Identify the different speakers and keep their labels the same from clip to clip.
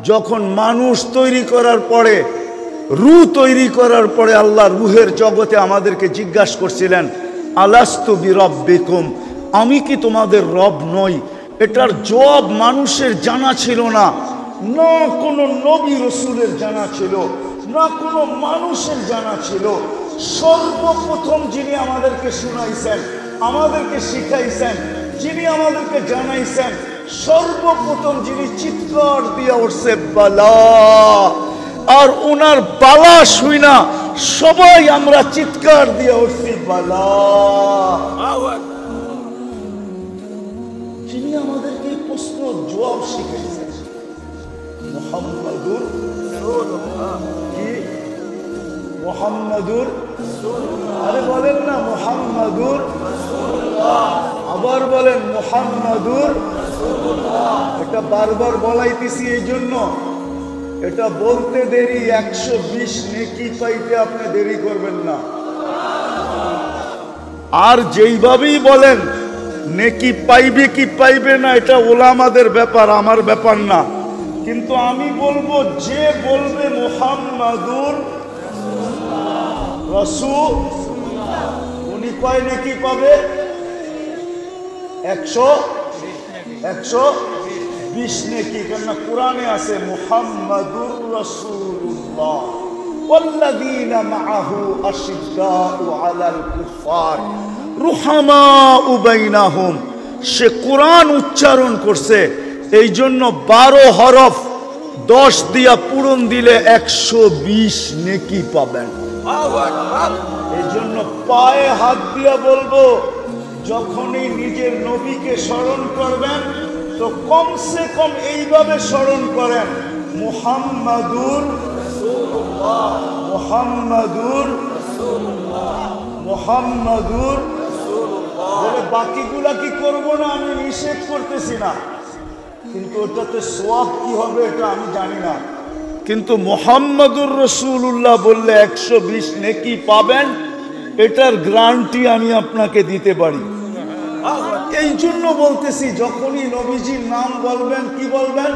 Speaker 1: যখন মানুষ তৈরি করার পরে, রূহ তৈরি করার পরে আল্লাহ রূহের জগতে আমাদেরকে জিজ্ঞাসা করছিলেন, আলাস্তু বিরব্বিকুম, আমি কি তোমাদের রব নই? এটার জবাব মানুষের জানা ছিল না, না কোনো নবী রসুলের জানা ছিল, না কোনো মানুষের জানা ছিল। সর্বপ্রথম যিনি আমাদেরকে শুনাইছেন, আমাদেরকে শিখাইছেন, যিনি আমাদেরকে জানাইছেন, সর্বপ্রথম যিনি চিৎকার দিয়া উঠছে বালা, আর ওনার বালা শুই না সবাই আমরা চিৎকার দিয়া উঠছি বালা। যিনি আমাদেরকে এই প্রশ্ন জবাব শিখাইছেন মুহাম্মাদুর কি? মুহাম্মাদুর, আরে বলেন না মুহাম্মাদুর, আবার বলেন মুহাম্মাদুর। এটা বারবার বলাইতেছি এই জন্য, এটা বলতে দেরি 120 নেকি পাইতে আপনি দেরি করবেন না। আর যেইভাবেই বলেন নেকি পাইবে কি পাইবে না এটা ওলামাদের ব্যাপার, আমার ব্যাপার না। কিন্তু আমি বলবো, যে বলবে মুহাম্মাদুর রাসূল, উনি কয় নেকি পাবে? 120 নেকি। কেন কোরআনে আছে মুহাম্মাদুর রাসূলুল্লাহ ওয়াল্লাযীনা মাআহু আশিদ্দাউ আলাল কুফার রুহামাউ বাইনাহুম। সে কোরআন উচ্চারণ করছে, এই জন্য 12 হরফ 10 দিয়া পূরণ দিলে 120 নেকি পাবেন। এই জন্য পায়ে হাত দিয়া বলবো, যখনই নিজের নবীকে স্মরণ করবেন তো কমসে কম এইভাবে স্মরণ করেন, মুহাম্মাদুর রাসূলুল্লাহ, মুহাম্মাদুর রাসূলুল্লাহ, মুহাম্মাদুর রাসূলুল্লাহ। বলে বাকিগুলা কি করব না, আমি নিষেধ করতেছি না, কিন্তু ওটাতে সওয়াব কি হবে এটা আমি জানি না। কিন্তু মুহাম্মাদুর রাসূলুল্লাহ বললে 120 নেকি পাবেন, এটার গ্যারান্টি আমি আপনাকে দিতে পারি। এই জন্য বলতেছি, যখনই নবীজির নাম বলবেন কি বলবেন?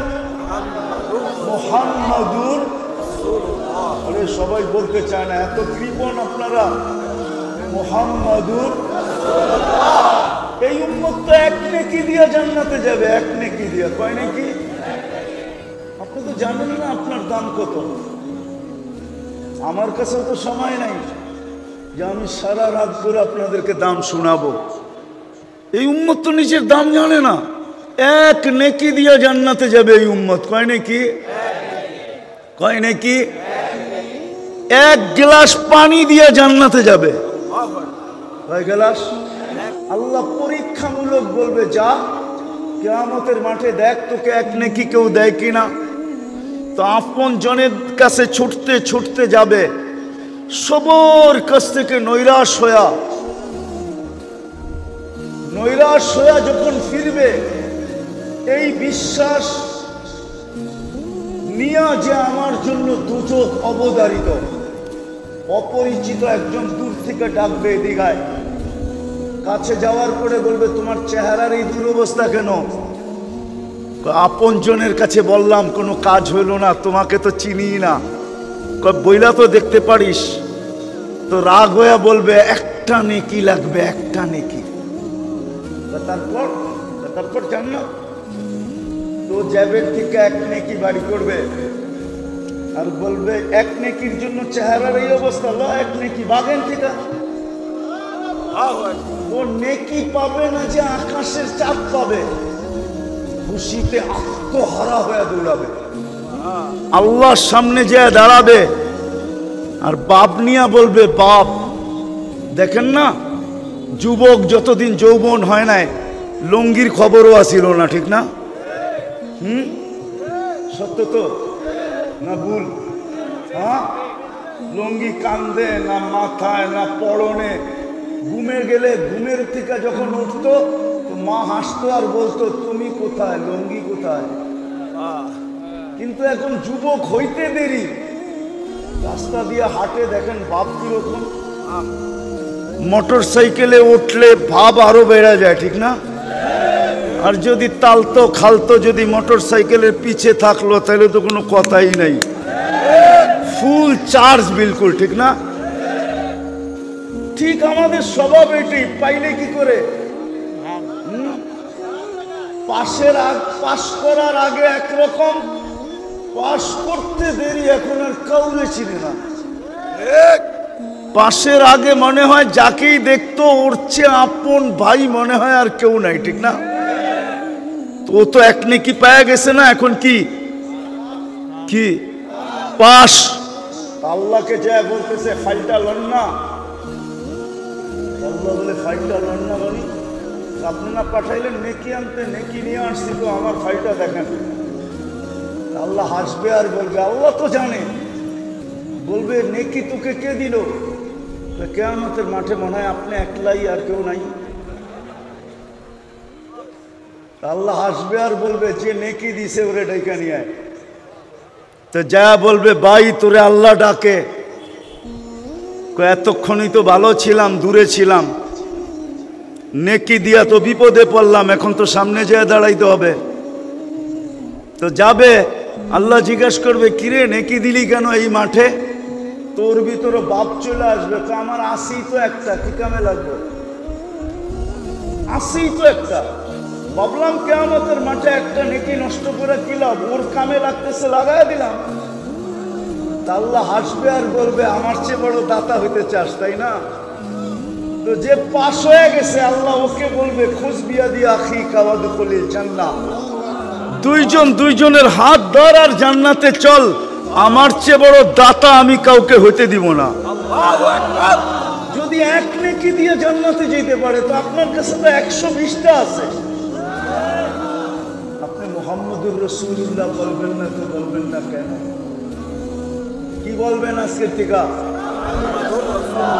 Speaker 1: মুহাম্মাদুর রাসূলুল্লাহ। আরে সবাই বলতে চায় না, এত কৃপণ আপনারা। মুহাম্মাদুর রাসূলুল্লাহ। এই উম্মত তো 1 নেকি দিয়ে জান্নাতে যাবে, 1 নেকি দিয়ে। কয় নেকি? আপনি তো জানেন না আপনার দাম কত। আমার কাছেও তো সময় নাই যে আমি সারা রাত করে আপনাদেরকে দাম শোনাবো। এই উম্মত তো নিজের দাম জানে না। 1 নেকি দিয়ে জান্নাতে যাবে এই উম্মত। কয় নেকি? কয় নেকি? 1 গ্লাস পানি দিয়ে জান্নাতে যাবে। কয় গ্লাস? আল্লাহ পরীক্ষামূলক বলবে, যা কিয়ামতের মাঠে দেখ তোকে 1 নেকি কেউ দেয় কিনা। তো আপন জনের কাছে ছুটতে ছুটতে যাবে, সবার কাছ থেকে নৈরাশ হয়ে যখন ফিরবে, এই বিশ্বাস নিয়া যে আমার জন্য দুচোখ অবধারিত, অপরিচিত একজন দূর থেকে ডাকবে এদিকায়। কাছে যাওয়ার পরে বলবে, তোমার চেহারার এই দুরবস্থা কেন? আপন জনের কাছে বললাম, কোনো কাজ হইল না, তোমাকে তো চিনি না। বইলা তো দেখতে পারিস। তো রাগ হইয়া বলবে, 1টা নেকি লাগবে, 1টা নেকি। তারপর জান্নাত। তো জ্যাবের থেকে 1 নেকি বাড়ি করবে আর বলবে, 1 নেকির জন্য চেহারার এই অবস্থা, 1 নেকি বাগেন থেকে। ও নেকি পাবে না যে আকাশের চাঁদ পাবে, খুশিতে আত্মহারা হয়ে দৌড়াবে, আল্লাহর সামনে যে দাঁড়াবে। আর বাপ নিয়া বলবে, বাপ দেখেন না, যুবক যতদিন যৌবন হয় নাই, লুঙ্গির খবরও আসিল না, ঠিক না? সত্য তো না ভুল? হ্যাঁ, লুঙ্গি কান্দে না, মাথায় না, পরনে। ঘুমে গেলে ঘুমের থেকে যখন উঠতো তো মা হাসতো আর বলতো, তুমি কোথায়, লুঙ্গি কোথায়? কিন্তু এখন যুবক হইতে দেরি, রাস্তা দিয়ে হাঁটে, দেখেন বাপ কিরকম। মোটর সাইকেলে উঠলে ভাব আরো বেড়ে যায়, ঠিক না? আর যদি তালতো খালতো যদি মোটর সাইকেলের পিছে থাকলো তাহলে তো কোনো কথাই নাই, ফুল চার্জ বিলকুল, ঠিক না? ঠিক আমাদের স্বভাব এটি, পাইলে কি করে পাশ করার আগে একরকম, পাশ করতে দেরি এখন আর কাউরে চিনে না। পাশের আগে মনে হয় যাকেই দেখতো ওর চেয়ে আপন ভাই মনে হয় আর কেউ নাই, ঠিক না? তো ও তো এক নেকি পায়া গেছে না, এখন কি কি পাশ। আল্লাহকে যা বলতেছে ফাইলটা লন না, আল্লাহ বলে ফাইলটা লন না, বলি আপনি না পাঠাইলেন নেকি আনতে, নেকি নিয়ে আসছি তো আমার ফাইলটা দেখেন। আল্লাহ হাসবে আর বলবে, আল্লাহ তো জানে, বলবে নেকি তোকে কে দিল? কিয়ামতের মাঠে মনে হয় আপনি একলাই আর কেউ নাই। আল্লাহ হাসবে আর বলবে যে নেকি দিছে ওরে ডাইকা নিয়ে আয়। তো যা বলবে ভাই তোরে আল্লাহ ডাকে, এতক্ষণই তো ভালো ছিলাম, দূরে ছিলাম, নেকি দিয়া তো বিপদে পড়লাম, এখন তো সামনে যেয়ে দাঁড়াইতে হবে। তো যাবে, আল্লাহ জিজ্ঞেস করবে কিরে নেকি দিলি কেন এই মাঠে? তোর ভিতরে বাপ চলে আসবে, তো আমার আসি তো একটা, কি কামে লাগবে? আসি তো একটা, ভাবলাম কিয়ামতের মাঠে একটা নেকি নষ্ট করে কি লাভ, ওর কামে লাগতেছে লাগাই দিলাম। আল্লাহ হাসবে আর বলবে আমার চেয়ে বড় দাতা হইতে চাস তাই না? তো যে পাশ হয়ে গেছে আল্লাহ ওকে বলবে খোঁজ বিয়া দিয়া আখি কাওয়াদ কলিল জান্নাহ, দুইজন দুইজনের হাত ধর আর জান্নাতে চল, আমার চেয়ে বড় দাতা আমি কাউকে হইতে দিব না। যদি এক নেকি দিয়ে জান্নাতে যেতে পারে তো আপনার কাছে তো 120টা আছে। আপনি মুহাম্মদুর রাসূলুল্লাহ বলবেন না তো বলবেন না কেন? কি বলবেন আজকের থেকে?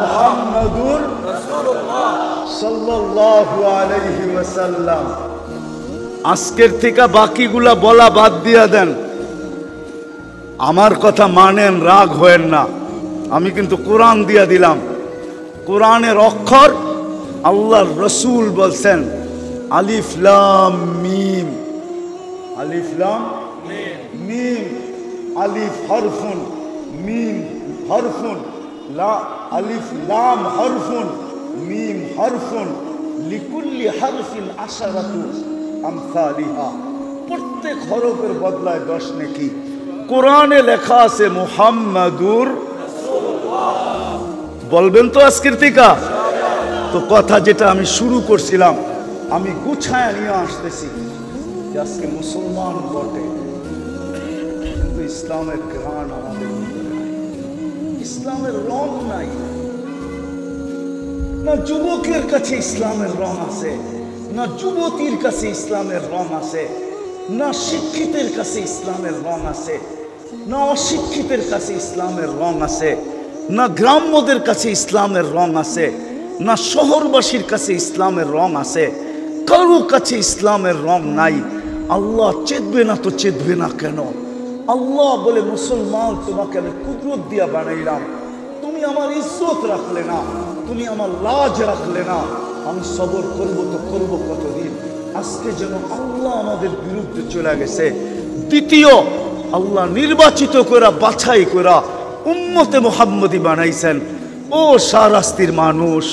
Speaker 1: মুহাম্মাদুর রাসূলুল্লাহ সাল্লাল্লাহু আলাইহি ওয়াসাল্লাম। আজকের থেকে বাকিগুলা বলা বাদ দিয়া দেন, আমার কথা মানেন, রাগ হয়েন না। আমি কিন্তু কোরআন দিয়া দিলাম, কোরআনের অক্ষর আল্লাহর রসুল বলছেন আলিফ লাম মিম, আলিফ লাম মিম, আলিফ হরফুন মিম হরফুন, লা আলিফ লাম হরফুন মিম হরফুন, লিকুল্লি হরফিন আশারাতু আমসালিহা, প্রত্যেক হরফের বদলায় 10 নেকি। কোরআনে লেখা আছে মুহাম্মাদুর রাসূলুল্লাহ, বলবেন তো আজকের থেকে? তো কথা যেটা আমি শুরু করছিলাম আমি গুছায় নিয়ে আসতেছি যে আজকে মুসলমান বটে কিন্তু ইসলামের ঘ্রাণ আমাদের ভিতরে নাই, ইসলামের রং নাই। না যুবকের কাছে ইসলামের রং আছে, না যুবতীর কাছে ইসলামের রং আছে, না শিক্ষিতের কাছে ইসলামের রং আছে, না অশিক্ষিতের কাছে ইসলামের রং আছে, না গ্রাম্যদের কাছে ইসলামের রং আছে, না শহরবাসীর কাছে ইসলামের রং আছে, কারো কাছে ইসলামের রং নাই। আল্লাহ চেতবে না তো চেতবে না কেন? আল্লাহ বলে মুসলমান তোমাকে আমি কুদরত দিয়া বানাইলাম, তুমি আমার ইজ্জত রাখলে না, তুমি আমার লাজ রাখলে না, আমি সবর করবো তো করবো কতদিন? আজকে যেন আল্লাহ আমাদের বিরুদ্ধে চলে গেছে। দ্বিতীয়, আল্লাহ নির্বাচিত করা বাছাই করা উম্মতে মুহাম্মদী বানাইছেন। ও শাহরাস্তির মানুষ,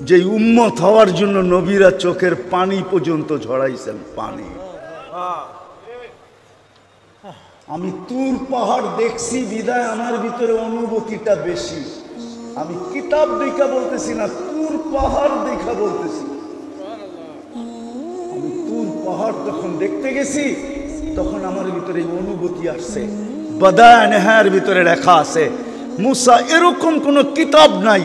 Speaker 1: যে উম্মত হওয়ার জন্য নবীরা চোখের পানি পর্যন্ত ঝরাইছেন, পানি। আমি তুর পাহাড় দেখছি বিদায় আমার ভিতরে অনুভূতিটা বেশি। আমি কিতাব দেখা বলতেছি না, তুর পাহাড় দেখা বলতেছি। আমি তুর পাহাড় যখন দেখতে গেছি তখন আমার ভিতরে অনুভূতি আসছে। বাদায়া নেহার ভিতরে লেখা আছে মুসা এরকম কোনো কিতাব নাই,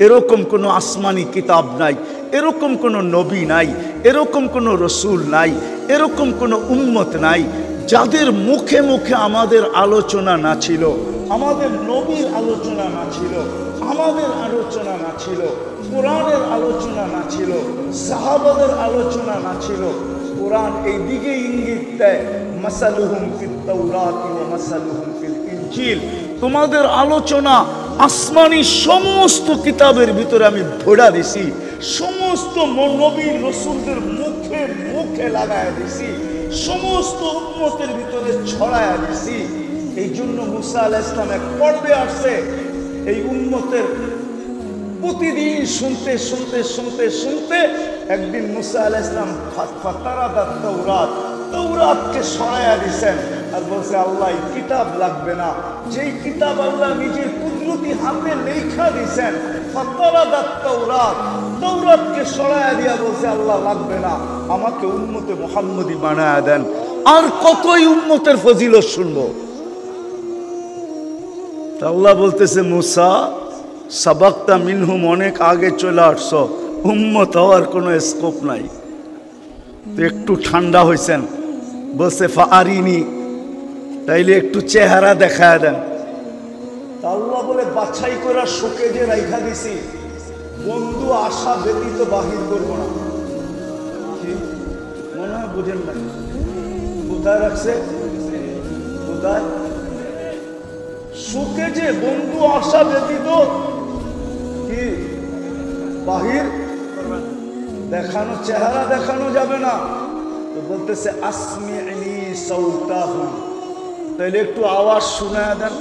Speaker 1: এরকম কোনো আসমানি কিতাব নাই, এরকম কোনো নবী নাই, এরকম কোনো রসুল নাই, এরকম কোনো উম্মত নাই যাদের মুখে মুখে আমাদের আলোচনা না ছিল, আমাদের নবীর আলোচনা না ছিল, আমাদের আলোচনা না ছিল, কোরআনের আলোচনা না ছিল, সাহাবাদের আলোচনা না ছিল। কোরআন এই দিকে ইঙ্গিত দেয়, মাসালুহুম ফিত তাওরাতি ওয়া মাসালুহুম ফিল ইনজিল। তোমাদের আলোচনা আসমানি সমস্ত কিতাবের ভিতরে আমি ভরা দিছি, সমস্ত সমস্ত নবী রাসূলদের মুখে মুখে লাগায়া দিছি, সমস্ত উম্মতের ভিতরে ছড়ায়া দিছি। এই জন্য মুসা আলাইহিস সালাম এক পর্বে আসছে, এই উম্মতের প্রতিদিন শুনতে শুনতে শুনতে শুনতে একদিন মুসা আলাইহিস সালাম ফাতারাদাত তাওরাত, তাওরাতকে সরাইয়া দিয়েছেন আর বলছে আল্লাহ এই কিতাব লাগবে না, যেই কিতাব আল্লাহ নিজের কুদরতি হাতে লেখা দিয়েছেন, ফাতারাদাত তাওরাত, তাওরাতকে সরাইয়া দিয়া বলছে আল্লাহ লাগবে না, আমাকে উম্মতে মুহাম্মদী বানায়া দেন। আর কতই উম্মতের ফজিলত শুনবো। আল্লাহ বলতেছে মুসা সাবাক্তা মিনহুম, অনেক আগে চলে আসছো, উম্মত হওয়ার কোনো স্কোপ নাই। তো একটু ঠান্ডা হয়েছেন, বলছে ফারিনি, তাইলে একটু চেহারা দেখায় দেন। আল্লাহ বলে বাছাই করে শোকে যে রাইখা দিছি, বন্ধু আশা ব্যতীত বাহির করবো না। কি মনে হয় বুঝেন না? কোথায় রাখছে? কোথায়? শোকে যে বন্ধু আশা ব্যতীত কি বাহির দেখানো, চেহারা দেখানো যাবে না। তো বলতেছে আসমিনি সাউতাহু, তাইলে একটু আওয়াজ শোনায়া দেন।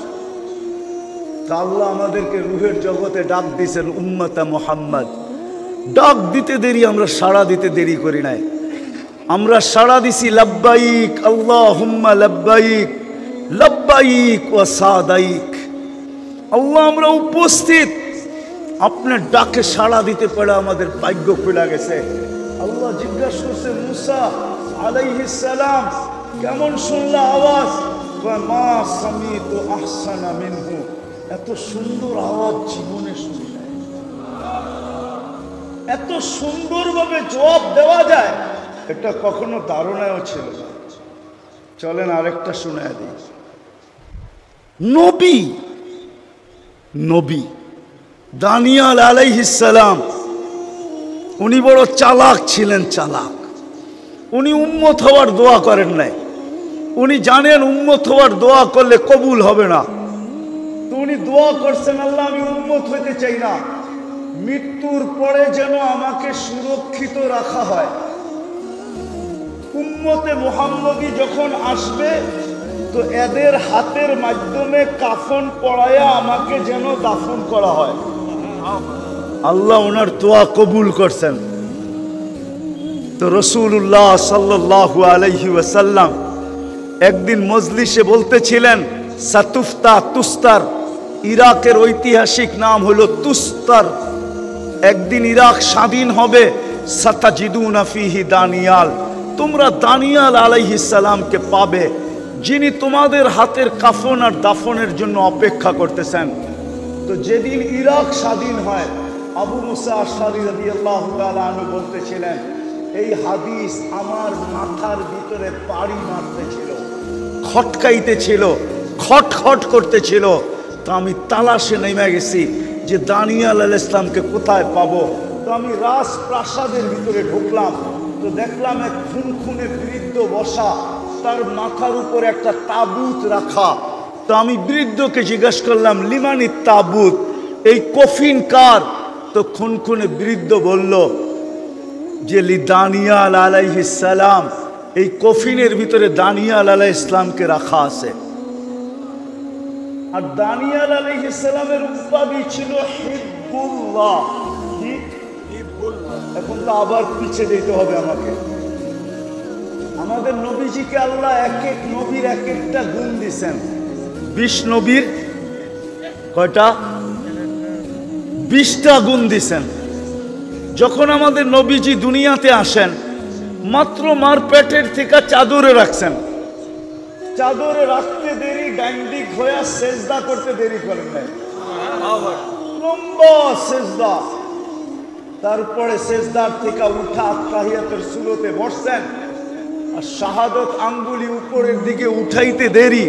Speaker 1: আল্লাহ আমাদেরকে রুহের জগতে ডাক দিয়েছেন উম্মতে মুহাম্মদ। ডাক দিতে দেরি, আমরা সাড়া দিতে দেরি করি নাই। আমরা সাড়া দিছি লাব্বাইক আল্লাহুম্মা লাব্বাইক, লাব্বাইক ওয়া সাদাইক। আল্লাহ আমরা উপস্থিত, আপনার ডাকে সাড়া দিতে পারে আমাদের ভাগ্য খুলে গেছে। আল্লাহ জিজ্ঞাসা করছে মুসা আলাইহিস সালাম কেমন শুনলা আওয়াজ? মা সামিতু আহসানা মিনহু, এত সুন্দর আওয়াজ জীবনে শুনি নাই। এত সুন্দরভাবে জবাব দেওয়া যায় এটা কখনো ধারণাও ছিল না। চলেন আরেকটা শোনায় দিই। নবী নবী দানিয়াল আলাইহিস সালাম, উনি বড় চালাক ছিলেন, চালাক। উনি উম্মত হওয়ার দোয়া করেন নাই। উনি জানেন উম্মত হওয়ার দোয়া করলে কবুল হবে না। তো উনি দোয়া করছেন আল্লাহ আমি উম্মত হইতে চাই না, মৃত্যুর পরে যেন আমাকে সুরক্ষিত রাখা হয়। উম্মতে মুহাম্মদী যখন আসবে তো এদের হাতের মাধ্যমে কাফন পরায়া আমাকে যেন দাফন করা হয়। আল্লাহ ওনার দোয়া কবুল করছেন। তো রাসূলুল্লাহ সাল্লাল্লাহু আলাইহি ওয়াসাল্লাম একদিন মজলিসে বলতেছিলেন সাতুফতা তুস্তার, ইরাকের ঐতিহাসিক নাম হলো তুস্তার। একদিন ইরাক স্বাধীন হবে। সাতাজিদুনা ফিহি দানিয়াল, তোমরা দানিয়াল আলাইহিস সালামকে পাবে, যিনি তোমাদের হাতের কাফন আর দাফনের জন্য অপেক্ষা করতেছেন। তো যেদিন ইরাক স্বাধীন হয়, আবু মুসা আশআরী রাদিয়াল্লাহু তাআলা আনহু বলতেছিলেন এই হাদিস আমার মাথার ভিতরে পাড়ি মারতেছিল, খটকাইতেছিল, খটখট করতেছিল। তো আমি তালাশে নেমে গেছি যে দানিয়াল আলাইহিস সালামকে কোথায় পাবো। তো আমি রাজপ্রাসাদের ভিতরে ঢুকলাম, তো দেখলাম এক খুনখুনে বৃদ্ধ বসা, তার মাথার উপর একটা তাবুত রাখা। তো আমি বৃদ্ধকে জিজ্ঞাসা করলাম লিমানি তাবুত, এই কফিন কার? তো খুনখুনে বৃদ্ধ বলল যে লি দানিয়াল আলাইহিস সালাম, এই কফিনের ভিতরে দানিয়াল আলাইহিস সালামকে রাখা আছে। আর দানিয়াল আলাইহিস সালামের উপাধি ছিল হিব্বুল্লাহ। কি হিব্বুল্লাহ? এখন তো আবার পিছিয়ে যেতে হবে আমাকে। আমাদের নবীজিকে আল্লাহ এক এক নবীর এক একটা গুণ দিয়েছেন। 20 নবীর কয়টা? 20টা গুণ দিয়েছেন। যখন আমাদের নবীজি দুনিয়াতে আসেন, মাত্র মার পেটের থেকে চাদরে রাখছেন। চাদরে রাখতে দেরি, ডাইন্ডিক হয়ে সেজদা করতে দেরি করেন নাই, লম্বা সেজদা। তারপরে সেজদার থেকে উঠা তাহিয়াতের সুরতে বসছেন, আর শাহাদত আঙ্গুলি উপরের দিকে উঠাইতে দেরি।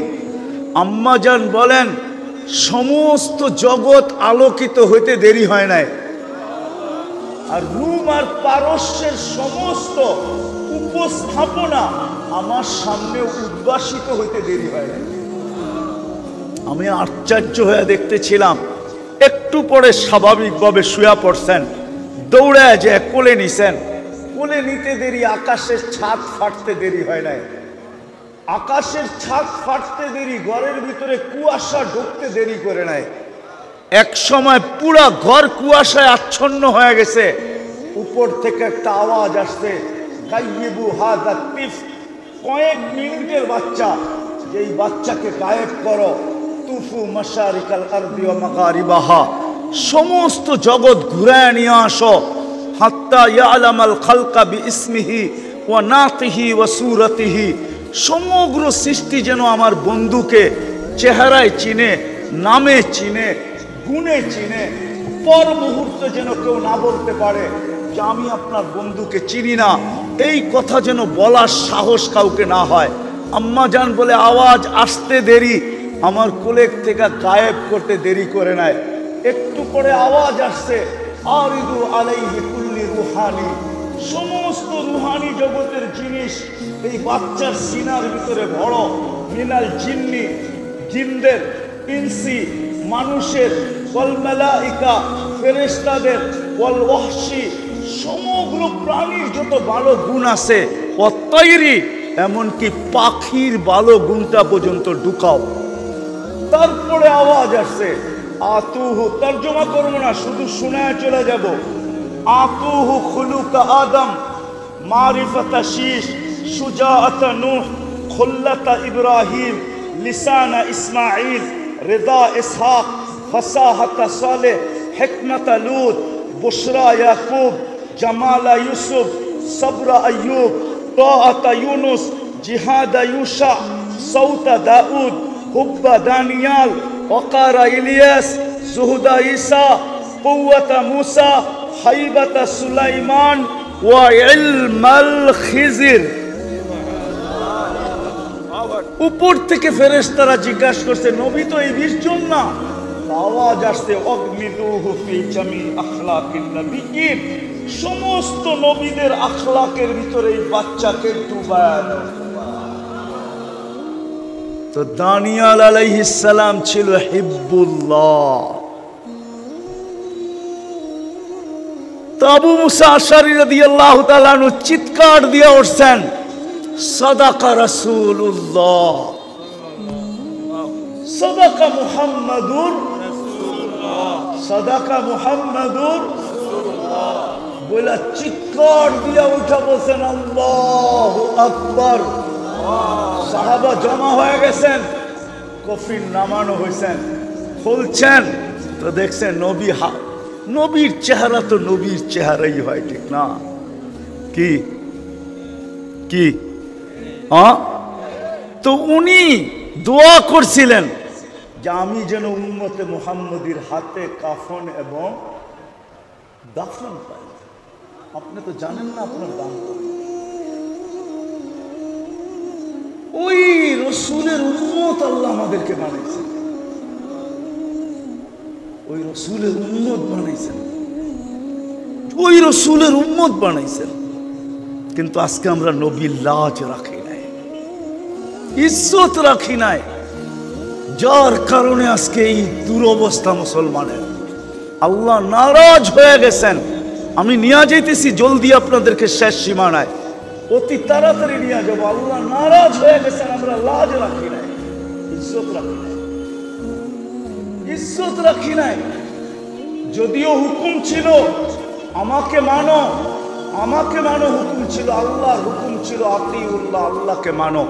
Speaker 1: আম্মা জান বলেন সমস্ত জগৎ আলোকিত হইতে দেরি হয় নাই, আর রুম আর পারস্যের সমস্ত উপস্থাপনা আমার সামনে উদ্ভাসিত হইতে দেরি হয় নাই। আমি আশ্চর্য হয়ে দেখতেছিলাম। একটু পরে স্বাভাবিকভাবে শুয়া পড়ছেন। দৌড়ায় যে কোলে নিছেন। কোলে নিতে দেরি, আকাশের ছাদ ফাটতে দেরি হয় নাই। আকাশের ছাদ ফাটতে দেরি, ঘরের ভিতরে কুয়াশা ঢুকতে দেরি করে নাই। এক সময় পুরা ঘর কুয়াশায় আচ্ছন্ন হয়ে গেছে। উপর থেকে একটা আওয়াজ আসছে, গাইবু হাযা তিফ, কয়েক মিনিটের বাচ্চা, যেই বাচ্চাকে গায়েব করো। তুফু মাশারিকাল আরদি ওয়া মাগারিবাহা, সমস্ত জগৎ ঘুরায় নিয়ে আসো। হাত্তা ইয়ালামাল খালকা বিইসমিহি ওয়া নাতিহি ওয়া সূরাতিহি, সমগ্র সৃষ্টি যেন আমার বন্ধুকে চেহারায় চিনে, নামে চিনে, গুণে চিনে। পর মুহূর্তে যেন কেউ না বলতে পারে যে আমি আপনার বন্ধুকে চিনি না। এই কথা যেন বলার সাহস কাউকে না হয়। আম্মা জান বলে আওয়াজ আসতে দেরি, আমার কোলের থেকে গায়েব করতে দেরি করে নাই। একটু পরে আওয়াজ আসছে, আরিদু আলাইহি কুল্লি রুহানি, সমস্ত রুহানি জগতের জিনিস এই বাচ্চার সিনার ভিতরে ভরো। মিনাল জিন্নি, জিনদের, ইনসি, মানুষের, ওয়াল মালাইকা, ফেরেশতাদের, ওয়াল ওয়াহশি, সমগ্র প্রাণীর যত ভালো গুণ আছে, ওয়াত তায়রি, এমনকি পাখির ভালো গুণটা পর্যন্ত ঢুকাও। তারপরে আওয়াজ আসছে, আতুহু, তর্জমা করবো না, শুধু শোনায় চলে যাব। আতুহু খুলুকা আদম, মারিফাতা শীশ, সুজাআতা নূহ, খুল্লাতা ইব্রাহিম, লিসানা ইসমাঈল, রিদা ইসহাক, ফাসাহাতা সালেহ, হিকমাতা লূত, বুশরা ইয়াকুব, জামালা ইউসুফ, সবরা আইয়ুব, তাআতা ইউনুস, জিহাদা ইউশা, সৌতা দাউদ, হুব্বা দানিয়াল, ওকারা ইলিয়াস, জুহুদা ঈসা, কুওয়াতা মূসা, হাইবাতা সুলাইমান, ওয়া ইলমাল খিজির। উপর থেকে ফেরেশতারা জিজ্ঞাসা করছে, নবী তো এই 20 জন না? আওয়াজ আসছে, অগমিদুহু ফি জামি আখলাকিন নবিয়্যিন, সমস্ত নবীদের আখলাকের ভিতরে এই বাচ্চাকে ডুবায় দাও। তো দানিয়াল আলাইহিস সালাম ছিল হিব্বুল্লাহ। তো আবু মুসা আশআরী রাদিয়াল্লাহু তাআলা আনহু চিৎকার দিয়ে উঠছেন, সাদাকা রাসূলুল্লাহ, সাদাকা মুহাম্মাদুর রাসূলুল্লাহ, সাদাকা মুহাম্মাদুর রাসূলুল্লাহ বলে চিৎকার দিয়ে উঠে বলছেন আল্লাহু আকবার। সাহাবা জমা হয়ে গেছেন, কফিন নামানো হয়েছেন, খুলছেন তো দেখছেন নবী, নবীর চেহারা তো নবীর চেহারাই হয়, ঠিক না? কি কি তো উনি দোয়া করছিলেন যে আমি যেন উম্মতে মুহাম্মদীর হাতে কাফন এবং দাফন পাই। আপনি তো জানেন না আপনার দাম কত। ওই রসুলের উম্মত আল্লাহ আমাদেরকে বানাইছেন, ওই রসুলের উম্মত বানাইছেন, ওই রসুলের উম্মত বানাইছেন। কিন্তু আজকে আমরা নবীর লাজ রাখি নাই, ইজ্জত রাখি নাই, যার কারণে আজকে এই দুরবস্থা মুসলমানের। আল্লাহ নারাজ হয়ে গেছেন। আমি নিয়ে যাইতেছি জলদি আপনাদেরকে শেষ সীমানায়, অতি তাড়াতাড়ি নিয়ে যাবো। আল্লাহ নারাজ হয়ে গেছেন, আমরা লাজ রাখি নাই, ইজ্জত রাখি নাই, ইজ্জত রাখি নাই। যদিও হুকুম ছিল আমাকে মানো, আমাকে মানো হুকুম ছিল, আল্লাহর হুকুম ছিল আতিউল্লাহ, আল্লাহকে মানো।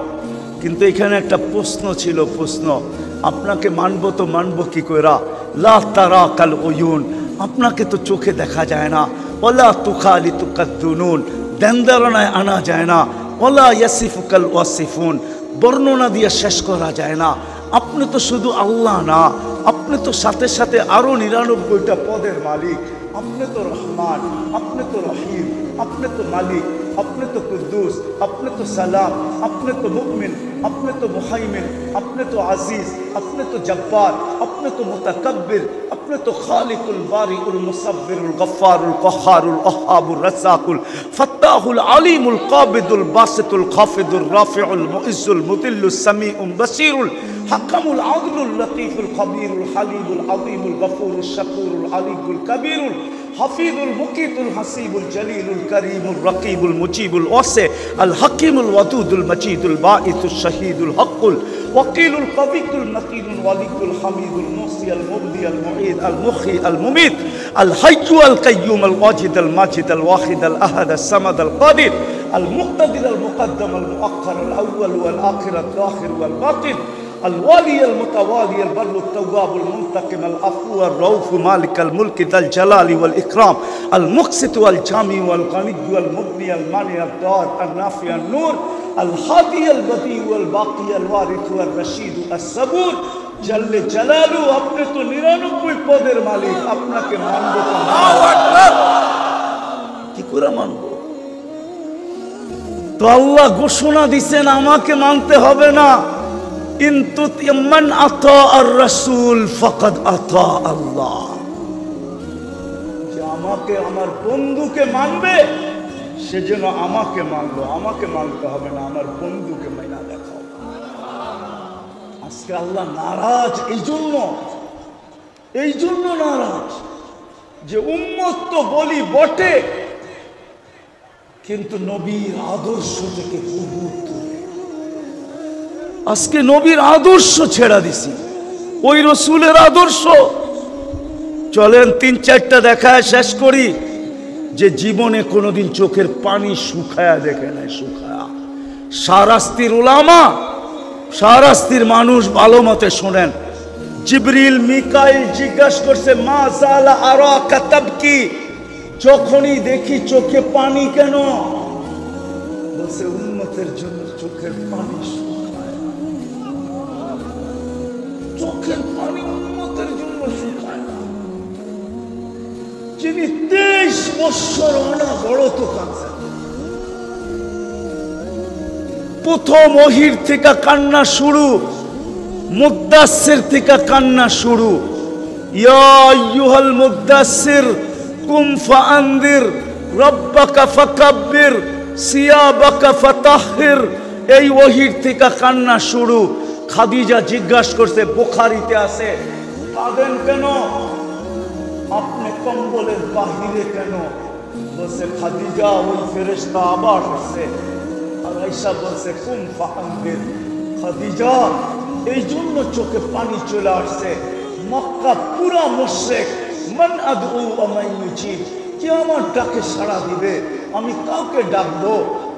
Speaker 1: কিন্তু এখানে একটা প্রশ্ন ছিল, প্রশ্ন, আপনাকে মানবো তো মানবো কি কইরা? লা তারা কাল উয়ুন, আপনাকে তো চোখে দেখা যায় না। ওয়ালা তুখালি তুকাদ্দুনুন, দেনদারনায় আনা যায় না। ওয়ালা ইয়াসিফুকাল ওয়াসিফুন, বর্ণনা দিয়ে শেষ করা যায় না। আপনি তো শুধু আল্লাহ না, আপনি তো সাথে সাথে আরো 99টা পদের মালিক। আপনি তো রহমান, আপনি তো রহিম, আপনি তো মালিক, আপনি তো কুদ্দুস, আপনি তো সালাম, আপনি তো মুমিন, আপনি তো মুহাইমিন, আপনি তো আজিজ, আপনি তো জব্বার, আপনি তো মুতাকাব্বির, আপনি তো খালিকুল বারিউল মুসাব্বিরুল গফফারুল কহারুল ওহাবুর রাজ্জাকুল ফাত্তাহুল আলিমুল কাবিদুল বাসিতুল খাফিদুর রাফিউল মুইজ্জুল মুদিল্লুস সামিউল বাসিরুল হাকামুল আদলুল লতীফুল খবীরুল হালিমুল আযীমুল গফুরুশ শাকুরুল আলিয়ুল কবীরুল হাফিজুল মুকিতুল হাসিবুল জলিলুল করিমুল রকিবুল মুজিবুল ওয়াসি আল হাকিমুল ওয়াদুদুল মজিদুল বাঈসুল শহীদুল হকুল ওয়াকিলুল কবিকুল মকিনুল ওয়ালিকুল হামিদুল মুসি আল মুবদি আল মুঈদ আল মুখি আল মুমিত আল হাইয়্যু আল কাইয়্যুম আল ওয়াজিদ আল মাজিদ আল ওয়াহিদ আল আহাদ আল সামাদ আল কাদির আল মুক্তাদির আল মুকদ্দম আল মুআক্খার আল আউয়াল ওয়াল আখির আল যাহির ওয়াল বাতিন الوالي المتوالي البر التواب المنتقم العفو الرؤوف مالك الملك ذا الجلال والإكرام المقسط والجامع والغني والمغني المانع الضار النافع النور الهادي البديع والباقي الوارث والرشيد الصبور جل جلاله আপনি তো 99 পদের মালিক আপনাকে মানব আল্লাহু আকবার কি করে মানব তো আল্লাহ ঘোষণা দিবেন আমাকে মানতে হবে না কিন্তু মান আতা আর রাসূল ফাকাদ আতা আল্লাহ যে আমাকে আমার বন্ধুকে মানবে সে যেন আমাকে মানলো আমাকে মানতে হবে না আমার বন্ধুকে মাইনা দেখাও আজকে আল্লাহ নারাজ এই জন্য নারাজ যে উম্মত তো বলি বটে কিন্তু নবীর আদর্শ থেকে দূর আজকে নবীর আদর্শ ছেড়া দিছি ওই রসুলের আদর্শ চলেন 3-4টা দেখায় শেষ করি যে জীবনে কোনোদিন চোখের পানি শুকায়া দেখে নাই শুকায়া শাহরাস্তির উলামা শাহরাস্তির মানুষ ভালো মতে শোনেন জিবরিল মিকাইল জিজ্ঞাসা করছে মা জালা আরাকা তাবকি যখনই দেখি চোখে পানি কেন বলছে উম্মতের জন্য চোখের পানি চোখের পানি উম্মতের জন্য শুকায় না যিনি 23 বছর অনবরত কাঁদছেন প্রথম ওহীর থেকে কান্না শুরু মুদ্দাসসির থেকে কান্না শুরু ইয়া আইয়ুহাল মুদ্দাসসির কুম ফাআনদির রাব্বাকা ফাকাব্বির সিয়াবাকা ফাতাহহির এই ওহীর থেকে কান্না শুরু খাদিজা জিজ্ঞাসা করছে বুখারীতে আছে কাঁদেন কেন আপনি কম্বলের বাহিরে কেন বলছে খাদিজা ওই ফেরেশতা আবার আসছে আর আয়েশা বলছে কুম ফাআনদির খাদিজা এই জন্য চোখে পানি চলে আসছে মক্কা পুরা মুশরিক মান আদউ ওয়া মান ইউজিব কে আমার ডাকে সাড়া দিবে আমি কাউকে ডাকবো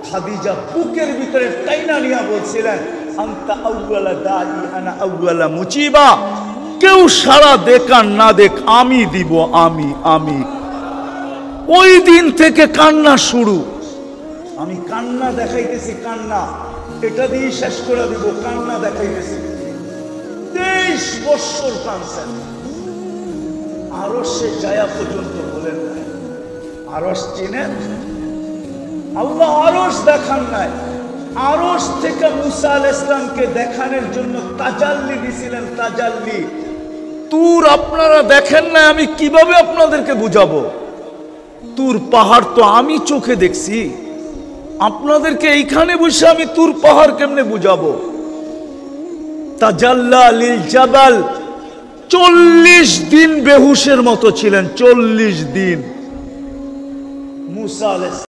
Speaker 1: খাদিজা বুকের ভিতরে টাইনা নিয়া বলছিলেন আনতা আউয়ালা দাই আনা আউয়ালা মুজিবা কেউ সাড়া দেখ আর না দেখ আমি দিব আমি ওই দিন থেকে কান্না শুরু আমি কান্না দেখাইতেছি কান্না এটা দিয়ে শেষ করে দিব কান্না দেখাইতেছি 23 বছর কাঁদছেন আরশে যায়া পর্যন্ত বলেন নাই আরশ চিনেন আল্লাহ আরশ দেখান নাই আরশ থেকে মুসা আলাইহিস সালামকে দেখানোর জন্য তাজাল্লি দিছিলেন তাজাল্লি তুর আপনারা দেখেন না আমি কিভাবে আপনাদেরকে বুঝাবো তুর পাহাড় তো আমি চোখে দেখছি আপনাদেরকে এইখানে বসে আমি তুর পাহাড় কেমনে বুঝাবো তাজাল্লা লিল জাবাল 40 দিন বেহুশের মতো ছিলেন 40 দিন মুসা আলাইহিস